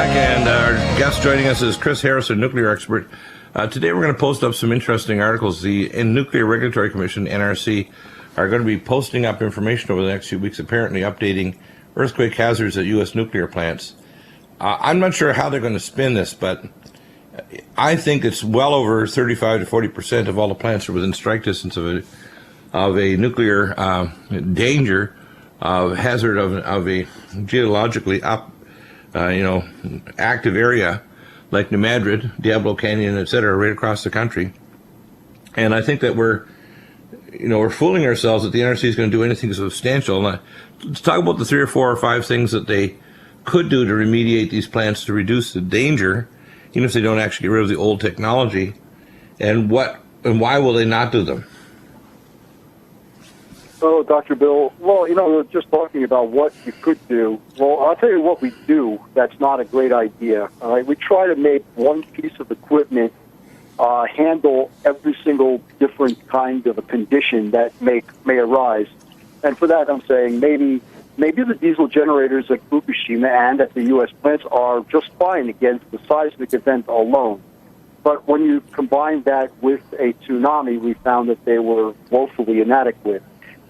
back, and our guest joining us is Chris Harris, a nuclear expert. Today we're going to post up some interesting articles. The Nuclear Regulatory Commission, NRC, are going to be posting up information over the next few weeks, apparently updating earthquake hazards at U.S. nuclear plants. I'm not sure how they're going to spin this, but I think it's well over 35 to 40% of all the plants are within strike distance of a nuclear danger, hazard of a geologically active area like New Madrid, Diablo Canyon, etc., right across the country. And I think that we're fooling ourselves that the NRC is going to do anything substantial. Let's talk about the 3 or 4 or 5 things that they could do to remediate these plants to reduce the danger, even if they don't actually get rid of the old technology, and why will they not do them? So, Dr. Bill, well, we're just talking about what you could do. Well, I'll tell you what we do that's not a great idea. All right? We try to make one piece of equipment handle every single different kind of a condition that may arise. And for that, I'm saying maybe the diesel generators at Fukushima and at the U.S. plants are just fine against the seismic event alone. But when you combine that with a tsunami, we found that they were woefully inadequate.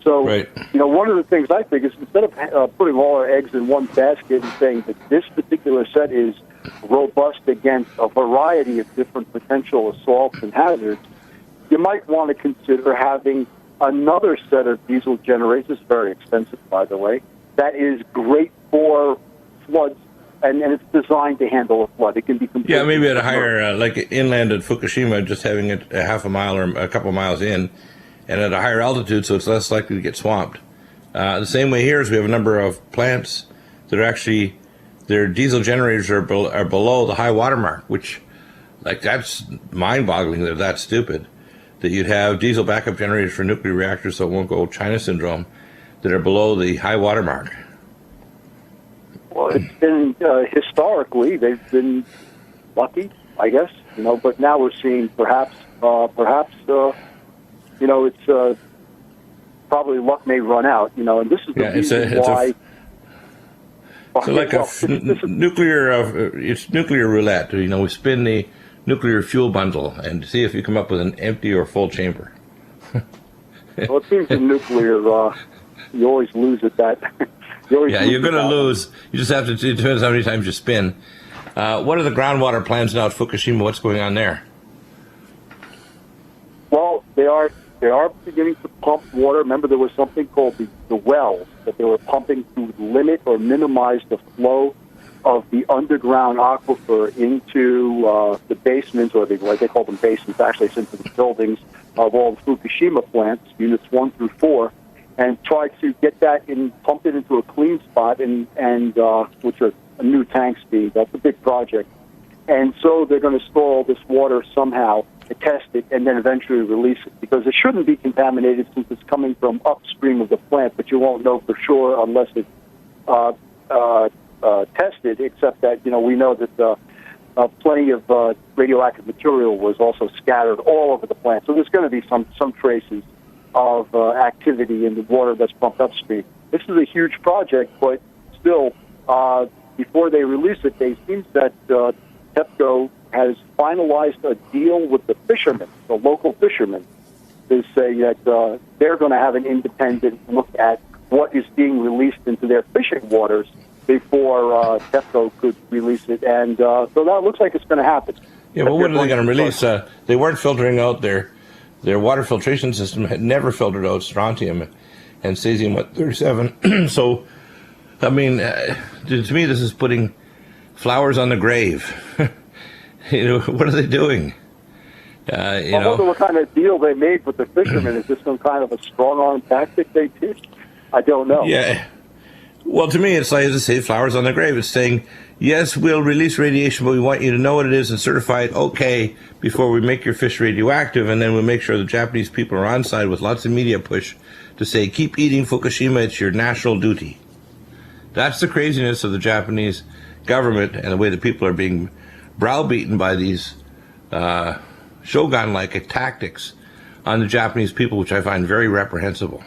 So, right. One of the things I think is instead of putting all our eggs in one basket and saying that this particular set is robust against a variety of different potential assaults and hazards, you might want to consider having another set of diesel generators, very expensive, by the way, that is great for floods, and it's designed to handle a flood. It can be completely... Yeah, maybe at a higher, like inland at Fukushima, just having it a half a mile or a couple miles in, and at a higher altitude, so it's less likely to get swamped. The same way here is we have a number of plants that are actually, their diesel generators are below the high water mark, which, that's mind-boggling. They're that stupid. That you'd have diesel backup generators for nuclear reactors, so it won't go China syndrome, that are below the high water mark. Well, it's been, historically, they've been lucky, I guess, but now we're seeing perhaps, it's probably luck may run out, and this is the reason why. So like it's nuclear roulette. We spin the nuclear fuel bundle and see if you come up with an empty or full chamber. Well, it seems in nuclear, you always lose at that. You're going to lose. You just have to, it depends how many times you spin. What are the groundwater plans now at Fukushima? What's going on there? Well, they are beginning to pump water. Remember, there was something called the wells that they were pumping to limit or minimize the flow of the underground aquifer into the basements, or what they call them basements, actually it's into the buildings of all the Fukushima plants, units 1 through 4, and try to get that and pump it into a clean spot, and which are new tanks being, that's a big project. And so they're going to store all this water somehow to test it and then eventually release it, because it shouldn't be contaminated since it's coming from upstream of the plant, but you won't know for sure unless it's tested, except that, we know that plenty of radioactive material was also scattered all over the plant. So there's going to be some traces of activity in the water that's pumped upstream. This is a huge project, but still, before they release it, it seems that TEPCO has finalized a deal with the fishermen, the local fishermen, to say that they're going to have an independent look at what is being released into their fishing waters before TEPCO could release it. And so that looks like it's going to happen. Yeah, well, what are they going to release? They weren't filtering out their water filtration system had never filtered out strontium and cesium-37. So, I mean, to me, this is putting flowers on the grave. What are they doing? I wonder what kind of deal they made with the fishermen. Is this some kind of a strong-arm tactic they did? I don't know. Yeah. Well, to me, it's like, as I say, flowers on the grave. It's saying, yes, we'll release radiation, but we want you to know what it is and certify it okay before we make your fish radioactive, and then we'll make sure the Japanese people are on side with lots of media push to say, keep eating Fukushima, it's your national duty. That's the craziness of the Japanese government and the way that people are being browbeaten by these shogun-like tactics on the Japanese people, which I find very reprehensible.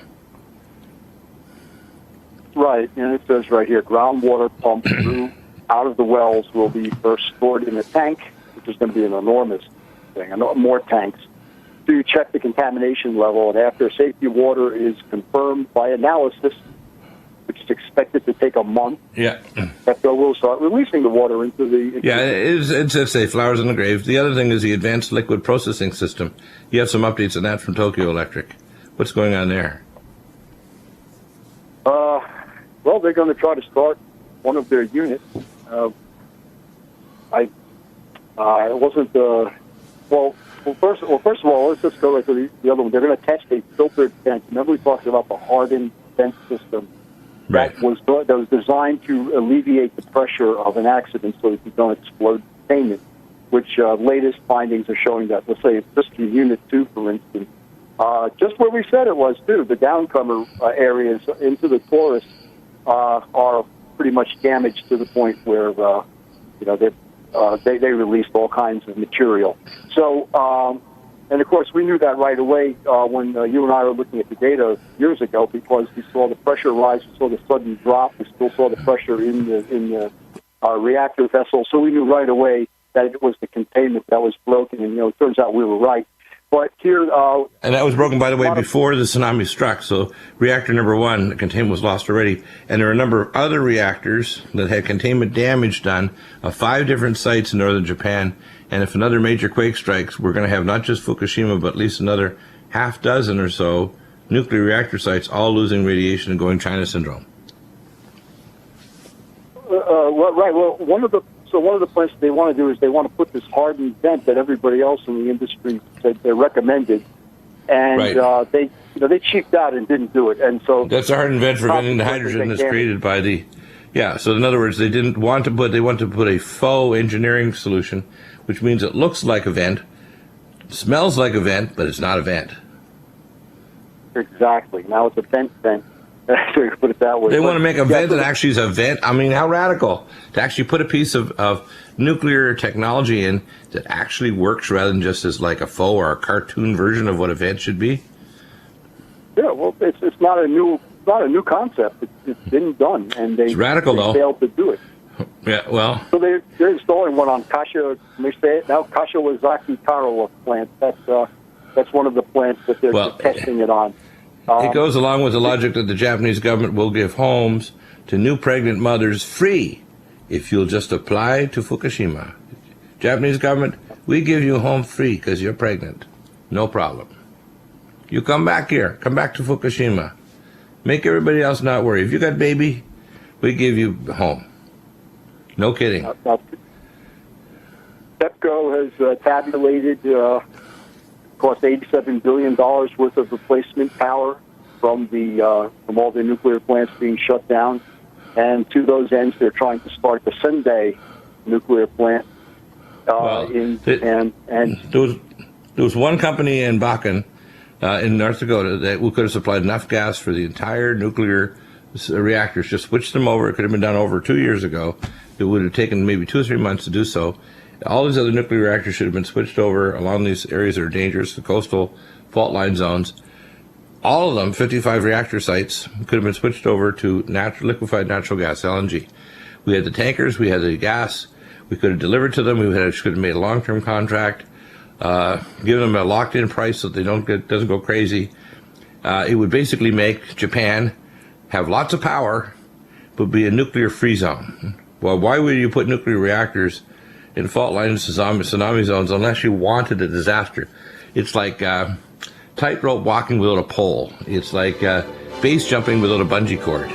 Right, and it says right here, groundwater pumped through out of the wells will be first stored in a tank, which is going to be an enormous thing, more tanks, to check the contamination level. And after safety water is confirmed by analysis, which is expected to take a month, EPCO will start releasing the water into the... It's say flowers in the grave. The other thing is the advanced liquid processing system. You have some updates on that from Tokyo Electric. What's going on there? Well, they're going to try to start one of their units. I wasn't... first of all, let's just go right to the other one. They're going to test a filtered vent. Remember we talked about the hardened vent system that was designed to alleviate the pressure of an accident so that you don't explode containment, which latest findings are showing that, let's say, just in Unit 2, for instance, just where we said it was, too, the downcomer areas into the torus are pretty much damaged to the point where, they released all kinds of material. So, and of course, we knew that right away when you and I were looking at the data years ago, because we saw the pressure rise, we saw the sudden drop, we still saw the pressure in the reactor vessel. So we knew right away that it was the containment that was broken, and it turns out we were right. But here, and that was broken, by the way, before the tsunami struck. So reactor number 1, the containment was lost already, and there are a number of other reactors that had containment damage done of 5 different sites in northern Japan. And if another major quake strikes, we're going to have not just Fukushima, but at least another half dozen or so nuclear reactor sites all losing radiation and going China syndrome. Right. Well, one of the plans they want to do is they want to put this hardened vent that everybody else in the industry said they recommended, and they cheaped out and didn't do it. And so that's a hardened vent for venting the hydrogen that's created by the. Yeah. So in other words, they want to put a faux engineering solution, which means it looks like a vent, smells like a vent, but it's not a vent. Exactly. Now it's a vent. To put it that way. They want to make a vent that actually is a vent. I mean, how radical to actually put a piece of nuclear technology in that actually works rather than just as like a faux or a cartoon version of what a vent should be. Yeah, well, it's not a new concept. It's been done, and they failed to do it. Yeah, well. So they're installing one on Kasha. They say it now, Kashiwazaki Taro plant. That's one of the plants that they're testing it on. It goes along with the logic that the Japanese government will give homes to new pregnant mothers free if you'll just apply to Fukushima. Japanese government, we give you a home free because you're pregnant. No problem. You come back here. Come back to Fukushima. Make everybody else not worry. If you got baby, we give you a home. No kidding. TEPCO has tabulated... cost $87 billion worth of replacement power from all the nuclear plants being shut down, and to those ends, they're trying to start the Sendai nuclear plant. There was one company in Bakken, in North Dakota, that we could have supplied enough gas for the entire nuclear reactors. Just switched them over. It could have been done over 2 years ago. It would have taken maybe 2 or 3 months to do so. All these other nuclear reactors should have been switched over along these areas that are dangerous, the coastal fault line zones. All of them, 55 reactor sites, could have been switched over to liquefied natural gas, LNG. We had the tankers, we had the gas, we could have delivered to them, should have made a long-term contract, given them a locked-in price so they doesn't go crazy. It would basically make Japan have lots of power, but be a nuclear-free zone. Well, why would you put nuclear reactors in fault lines, tsunami zones, unless you wanted a disaster? It's like tightrope walking without a pole. It's like base jumping without a bungee cord.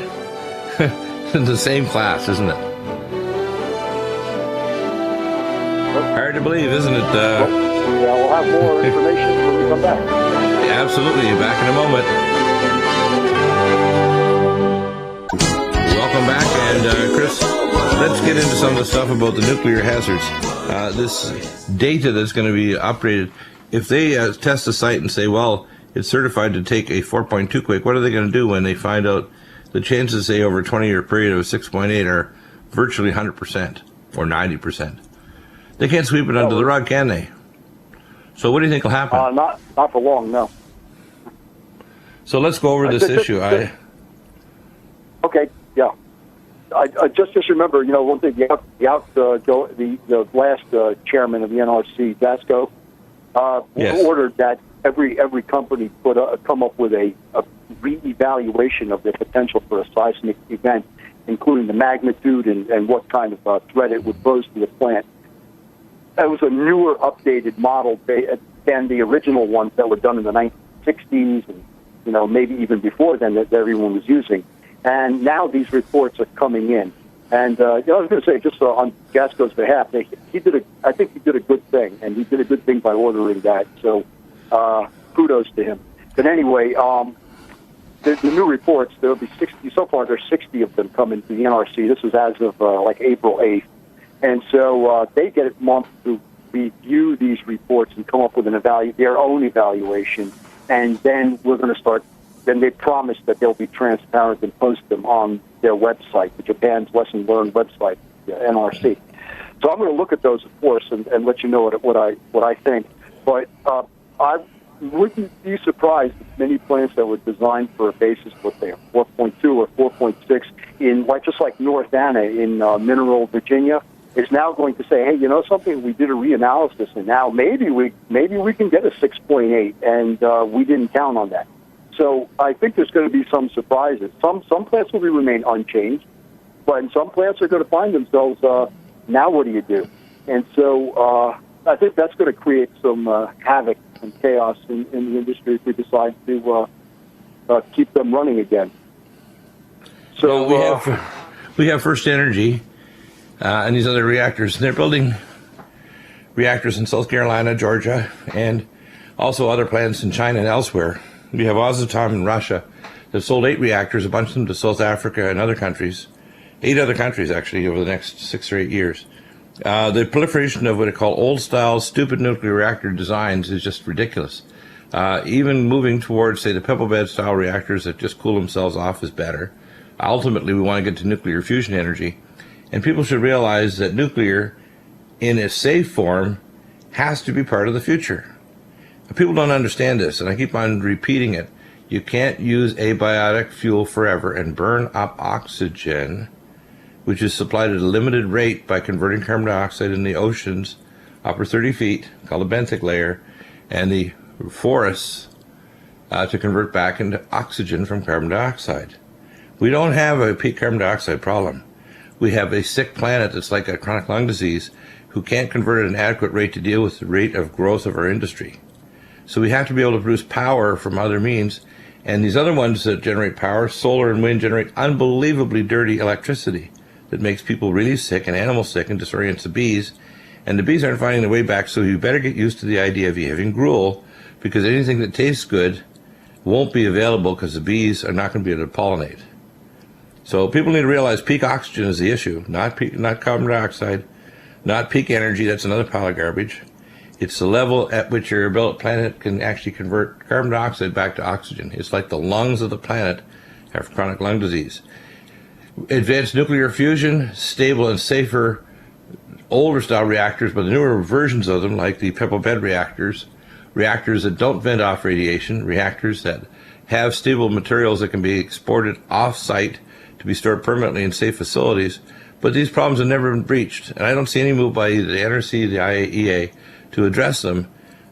In the same class, isn't it? Hard to believe, isn't it? We'll have more information when we come back. Yeah, absolutely. Back in a moment. Welcome back, and Chris, let's get into some of the stuff about the nuclear hazards. This data that's going to be upgraded, if they test the site and say, well, it's certified to take a 4.2 quake, what are they going to do when they find out the chances, say, over a 20-year period of 6.8 are virtually 100% or 90%? They can't sweep it under the rug, can they? So what do you think will happen? Not for long, no. So let's go over this issue. Okay, yeah. I just remember, one thing, the last chairman of the NRC, Gasco, Yes. ordered that every company come up with a reevaluation of the potential for a seismic event, including the magnitude and what kind of threat it would pose to the plant. That was a newer, updated model than the original ones that were done in the 1960s and maybe even before then that everyone was using. And now these reports are coming in. And I was going to say, just on Gasco's behalf, I think he did a good thing, and he did a good thing by ordering that. So kudos to him. But anyway, the new reports, there will be 60. So far, there's 60 of them coming to the NRC. This is as of like April 8th. And so they get a month to review these reports and come up with their own evaluation. And then we're going to start. Then they promise that they'll be transparent and post them on their website, the Japan's Lesson Learned website, the NRC. So I'm going to look at those, of course, and let you know what I think. But I wouldn't be surprised if many plants that were designed for a basis, what they are, 4.2 or 4.6, in just like North Anna in Mineral, Virginia, is now going to say, hey, you know something? We did a reanalysis, and now maybe we can get a 6.8, and we didn't count on that. So I think there's going to be some surprises. Some plants will remain unchanged, but some plants are going to find themselves, now what do you do? And so I think that's going to create some havoc and chaos in the industry if we decide to keep them running again. So we have First Energy and these other reactors. They're building reactors in South Carolina, Georgia, and also other plants in China and elsewhere. We have Rosatom in Russia that sold 8 reactors, a bunch of them to South Africa and other countries, 8 other countries actually over the next 6 or 8 years. The proliferation of what I call old-style, stupid nuclear reactor designs is just ridiculous. Even moving towards, say, the pebble bed-style reactors that just cool themselves off is better. Ultimately, we want to get to nuclear fusion energy. And people should realize that nuclear, in a safe form, has to be part of the future. People don't understand this, and I keep on repeating it. You can't use abiotic fuel forever and burn up oxygen, which is supplied at a limited rate by converting carbon dioxide in the oceans, upper 30 feet, called the benthic layer, and the forests to convert back into oxygen from carbon dioxide. We don't have a peak carbon dioxide problem. We have a sick planet that's like a chronic lung disease who can't convert at an adequate rate to deal with the rate of growth of our industry. So we have to be able to produce power from other means. And these other ones that generate power, solar and wind, generate unbelievably dirty electricity that makes people really sick and animals sick and disorients the bees. And the bees aren't finding their way back, so you better get used to the idea of you having gruel, because anything that tastes good won't be available because the bees are not going to be able to pollinate. So people need to realize peak oxygen is the issue, not carbon dioxide, not peak energy. That's another pile of garbage. It's the level at which your planet can actually convert carbon dioxide back to oxygen. It's like the lungs of the planet have chronic lung disease. Advanced nuclear fusion, stable and safer, older style reactors, but the newer versions of them, like the pebble bed reactors, reactors that don't vent off radiation, reactors that have stable materials that can be exported off-site to be stored permanently in safe facilities. But these problems have never been breached, and I don't see any move by either the NRC or the IAEA to address them.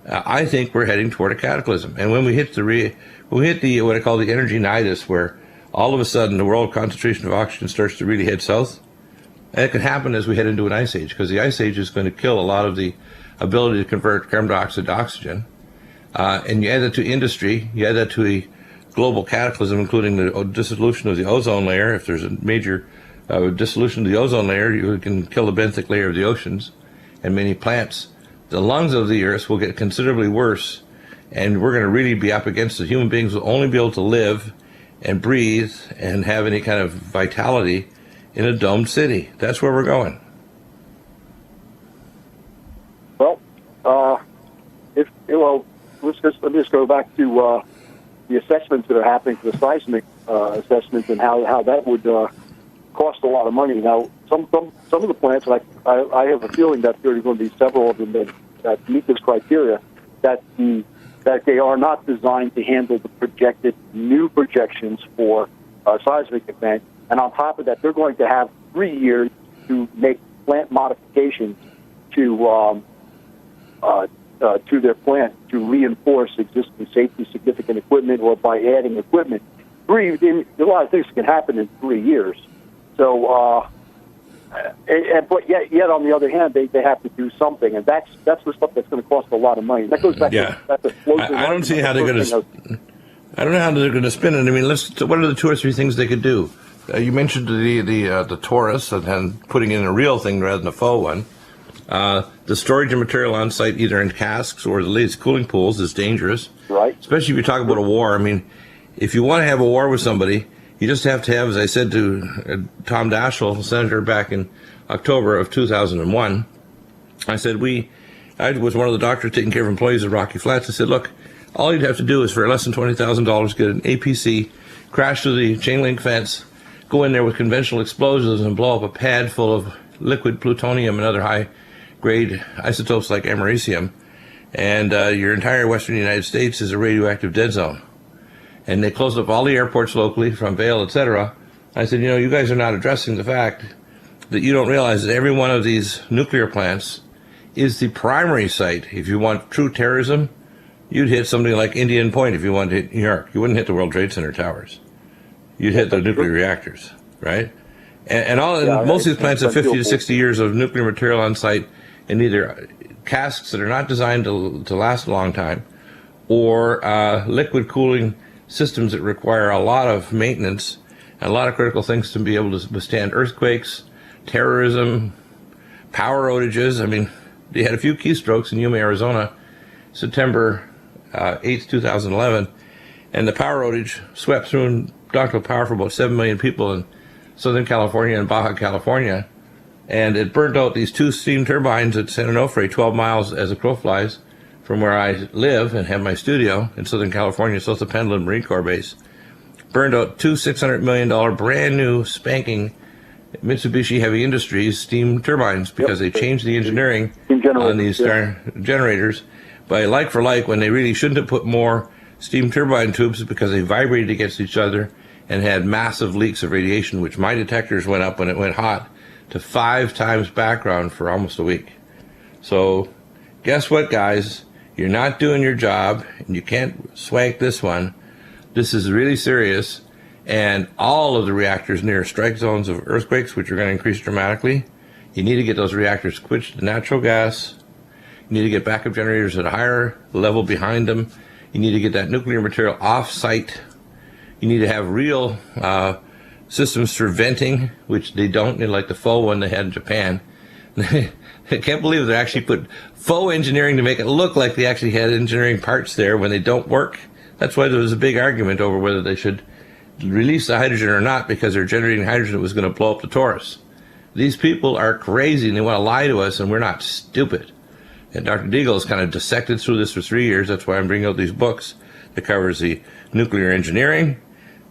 I think we're heading toward a cataclysm. And when we hit the what I call the energy nidus, where all of a sudden the world concentration of oxygen starts to really head south, and it could happen as we head into an ice age, because the ice age is going to kill a lot of the ability to convert carbon dioxide to oxygen. And you add that to industry, you add that to a global cataclysm, including the dissolution of the ozone layer. If there's a major dissolution of the ozone layer, you can kill the benthic layer of the oceans and many plants. The lungs of the earth will get considerably worse, and we're going to really be up against it. Human beings will only be able to live and breathe and have any kind of vitality in a domed city. That's where we're going. Well, let me just go back to the assessments that are happening, the seismic assessments, and how that would cost a lot of money. Now, some of the plants, and I have a feeling that there are going to be several of them that meet this criteria, that they are not designed to handle the projected new projections for a seismic event And on top of that, they're going to have 3 years to make plant modifications to their plant to reinforce existing safety significant equipment or by adding equipment. A lot of things can happen in 3 years. So, but yet on the other hand, they have to do something, and that's the stuff that's going to cost a lot of money. That goes back to that's a I don't see how they're going to. I don't know how they're going to spin it. I mean, what are the 2 or 3 things they could do? You mentioned the torus and putting in a real thing rather than a faux one. The storage of material on site, either in casks or the latest cooling pools, is dangerous. Right. Especially if you talk about a war. I mean, if you want to have a war with somebody, you just have to have, as I said to Tom Daschle, senator back in October of 2001, I said, I was one of the doctors taking care of employees at Rocky Flats. I said, look, all you'd have to do is for less than $20,000, get an APC, crash through the chain link fence, go in there with conventional explosives and blow up a pad full of liquid plutonium and other high-grade isotopes like americium, and your entire western United States is a radioactive dead zone. And they closed up all the airports locally from Vail, etc. I said, you guys are not addressing the fact that you don't realize that every one of these nuclear plants is the primary site. If you want true terrorism, you'd hit something like Indian Point if you wanted to hit New York. You wouldn't hit the World Trade Center towers. You'd hit the nuclear reactors, right? And most of these plants have 50 to 60 years of nuclear material on site in either casks that are not designed to last a long time, or liquid cooling systems that require a lot of maintenance and a lot of critical things to be able to withstand earthquakes, terrorism, power outages. I mean, they had a few keystrokes in Yuma, Arizona, September 8th, 2011, and the power outage swept through and knocked out power for about 7 million people in Southern California and Baja California, and it burned out these 2 steam turbines at San Onofre, 12 miles as a crow flies from where I live and have my studio in Southern California, south of Pendleton Marine Corps Base. Burned out 2 $600 million brand new spanking Mitsubishi Heavy Industries steam turbines because they changed the engineering on these generators by like for like, when they really shouldn't have put more steam turbine tubes because they vibrated against each other and had massive leaks of radiation, which my detectors went up when it went hot to 5 times background for almost a week. So guess what, guys? You're not doing your job, and you can't swank this one. This is really serious, and all of the reactors near strike zones of earthquakes, which are going to increase dramatically, you need to get those reactors switched to natural gas. You need to get backup generators at a higher level behind them. You need to get that nuclear material off-site. You need to have real systems for venting, which they don't, like the faux one they had in Japan. I can't believe they actually put faux engineering to make it look like they actually had engineering parts there when they don't work. That's why there was a big argument over whether they should release the hydrogen or not, because they're generating hydrogen that was going to blow up the torus. These people are crazy and they want to lie to us, and we're not stupid. And Dr. Deagle has kind of dissected through this for 3 years. That's why I'm bringing out these books that covers the nuclear engineering,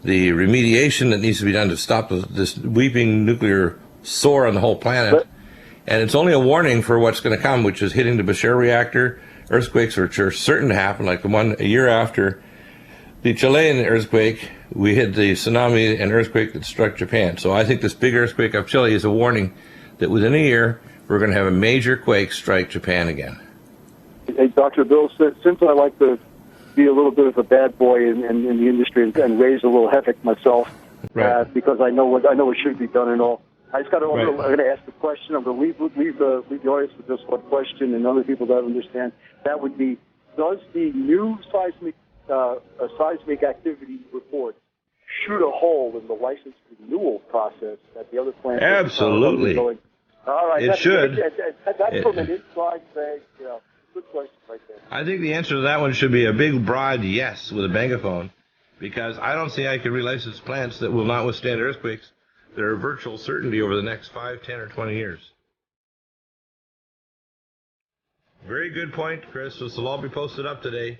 the remediation that needs to be done to stop this weeping nuclear sore on the whole planet. And it's only a warning for what's going to come, which is hitting the Bashir reactor, earthquakes which are certain to happen, like the one a year after the Chilean earthquake. We hit the tsunami and earthquake that struck Japan. So I think this big earthquake of Chile is a warning that within a year, we're going to have a major quake strike Japan again. Hey, Dr. Bill, since I like to be a little bit of a bad boy in the industry and raise a little havoc myself, right, because I know what should be done and all. I just got to. I'm going to ask the question. I'm going to leave the audience with just one question, and other people that understand. That would be: does the new seismic activity report shoot a hole in the license renewal process that the other plants? Absolutely. Going? All right, it should. That's from an inside thing. Good question right there. I think the answer to that one should be a big, broad yes with a megaphone, because I don't see I can relicense plants that will not withstand earthquakes. They're a virtual certainty over the next 5, 10, or 20 years. Very good point, Chris. This will all be posted up today.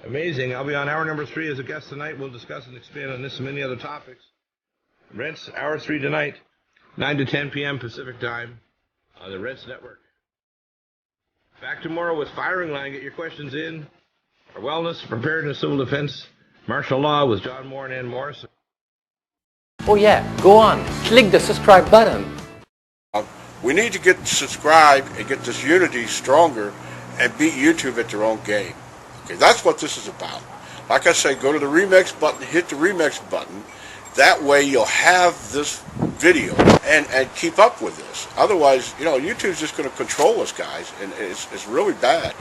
Amazing. I'll be on hour number 3 as a guest tonight. We'll discuss and expand on this and many other topics. Rents, hour 3 tonight, 9 to 10 p.m. Pacific time on the Rents Network. Back tomorrow with Firing Line. Get your questions in. Our wellness, preparedness, civil defense, martial law with John Moore and Ann Morris. Oh yeah, go on, click the subscribe button. We need to get subscribed and get this unity stronger and beat YouTube at their own game. Okay, that's what this is about. Like I say, go to the remix button, hit the remix button. That way you'll have this video and keep up with this. Otherwise, YouTube's just going to control us, guys, and it's really bad.